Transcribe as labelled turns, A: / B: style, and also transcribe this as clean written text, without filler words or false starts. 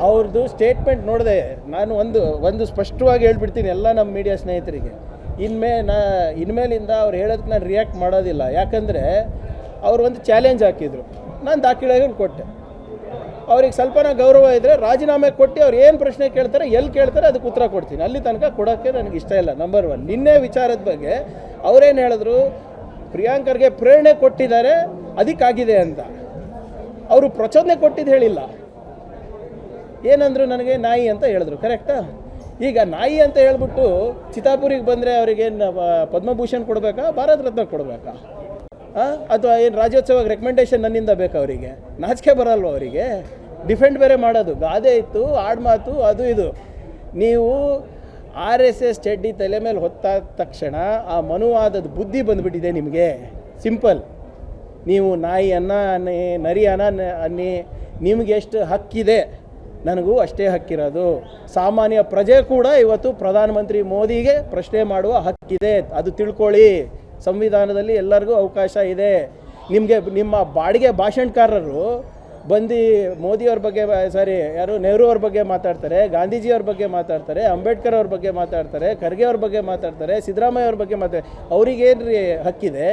A: ಅವ್ರದ್ದು ಸ್ಟೇಟ್ಮೆಂಟ್ ನೋಡಿದೆ ನಾನು ಒಂದು ಸ್ಪಷ್ಟವಾಗಿ ಹೇಳ್ಬಿಡ್ತೀನಿ ಎಲ್ಲ ನಮ್ಮ ಮೀಡಿಯಾ ಸ್ನೇಹಿತರಿಗೆ. ಇನ್ಮೇಲಿಂದ ಅವ್ರು ಹೇಳೋದಕ್ಕೆ ನಾನು ರಿಯಾಕ್ಟ್ ಮಾಡೋದಿಲ್ಲ. ಯಾಕಂದರೆ ಅವರು ಒಂದು ಚಾಲೆಂಜ್ ಹಾಕಿದರು, ನಾನು ದಾಖಲೆಗಳು ಕೊಟ್ಟೆ. ಅವ್ರಿಗೆ ಸ್ವಲ್ಪನ ಗೌರವ ಇದ್ದರೆ ರಾಜೀನಾಮೆ ಕೊಟ್ಟು ಅವ್ರು ಏನು ಪ್ರಶ್ನೆ ಕೇಳ್ತಾರೆ, ಎಲ್ಲಿ ಕೇಳ್ತಾರೆ ಅದಕ್ಕೆ ಉತ್ತರ ಕೊಡ್ತೀನಿ. ಅಲ್ಲಿ ತನಕ ಕೊಡೋಕ್ಕೆ ನನಗೆ ಇಷ್ಟ ಇಲ್ಲ. ನಂಬರ್ 1. ನಿನ್ನೆ ವಿಚಾರದ ಬಗ್ಗೆ ಅವರೇನು ಹೇಳಿದ್ರು, ಪ್ರಿಯಾಂಕರ್ಗೆ ಪ್ರೇರಣೆ ಕೊಟ್ಟಿದ್ದಾರೆ ಅದಕ್ಕಾಗಿದೆ ಅಂತ. ಅವರು ಪ್ರಚೋದನೆ ಕೊಟ್ಟಿದ್ದು ಹೇಳಿಲ್ಲ. ಏನಂದ್ರು, ನನಗೆ ನಾಯಿ ಅಂತ ಹೇಳಿದ್ರು. ಕರೆಕ್ಟಾ? ಈಗ ನಾಯಿ ಅಂತ ಹೇಳ್ಬಿಟ್ಟು ಚಿತ್ತಾಪುರಿಗೆ ಬಂದರೆ ಅವರಿಗೇನು ಪದ್ಮಭೂಷಣ್ ಕೊಡಬೇಕಾ, ಭಾರತ ರತ್ನ ಕೊಡಬೇಕಾ, ಅಥವಾ ಏನು ರಾಜ್ಯೋತ್ಸವಕ್ಕೆ ರೆಕಮೆಂಡೇಷನ್ ನನ್ನಿಂದ ಬೇಕಾ? ಅವರಿಗೆ ನಾಚಿಕೆ ಬರಲ್ವ? ಅವರಿಗೆ ಡಿಫೆಂಡ್ ಬೇರೆ ಮಾಡೋದು, ಗಾದೆ ಇತ್ತು, ಆಡ್ಮಾತು, ಅದು ಇದು. ನೀವು RSS ಚಡ್ಡಿ ತಲೆ ಮೇಲೆ ಹೊತ್ತಾದ ತಕ್ಷಣ ಆ ಮನುವಾದದ ಬುದ್ಧಿ ಬಂದುಬಿಟ್ಟಿದೆ ನಿಮಗೆ. ಸಿಂಪಲ್. ನೀವು ನಾಯಿ ಅನ್ನಿ, ನರಿ ಅನ್ನಿ, ನಿಮಗೆ ಎಷ್ಟು ಹಕ್ಕಿದೆ ನನಗೂ ಅಷ್ಟೇ ಹಕ್ಕಿರೋದು. ಸಾಮಾನ್ಯ ಪ್ರಜೆ ಕೂಡ ಇವತ್ತು ಪ್ರಧಾನಮಂತ್ರಿ ಮೋದಿಗೆ ಪ್ರಶ್ನೆ ಮಾಡುವ ಹಕ್ಕಿದೆ, ಅದು ತಿಳ್ಕೊಳ್ಳಿ. ಸಂವಿಧಾನದಲ್ಲಿ ಎಲ್ಲರಿಗೂ ಅವಕಾಶ ಇದೆ. ನಿಮ್ಮ ಬಾಡಿಗೆ ಭಾಷಣಕಾರರು ಬಂದು ಮೋದಿಯವ್ರ ಬಗ್ಗೆ, ನೆಹರು ಅವ್ರ ಬಗ್ಗೆ ಮಾತಾಡ್ತಾರೆ, ಗಾಂಧೀಜಿಯವ್ರ ಬಗ್ಗೆ ಮಾತಾಡ್ತಾರೆ, ಅಂಬೇಡ್ಕರ್ ಅವ್ರ ಬಗ್ಗೆ ಮಾತಾಡ್ತಾರೆ, ಖರ್ಗೆ ಅವ್ರ ಬಗ್ಗೆ ಮಾತಾಡ್ತಾರೆ, ಸಿದ್ದರಾಮಯ್ಯ ಅವ್ರ ಬಗ್ಗೆ ಮಾತಾಡ್ತಾರೆ. ಅವ್ರಿಗೇನು ಹಕ್ಕಿದೆ?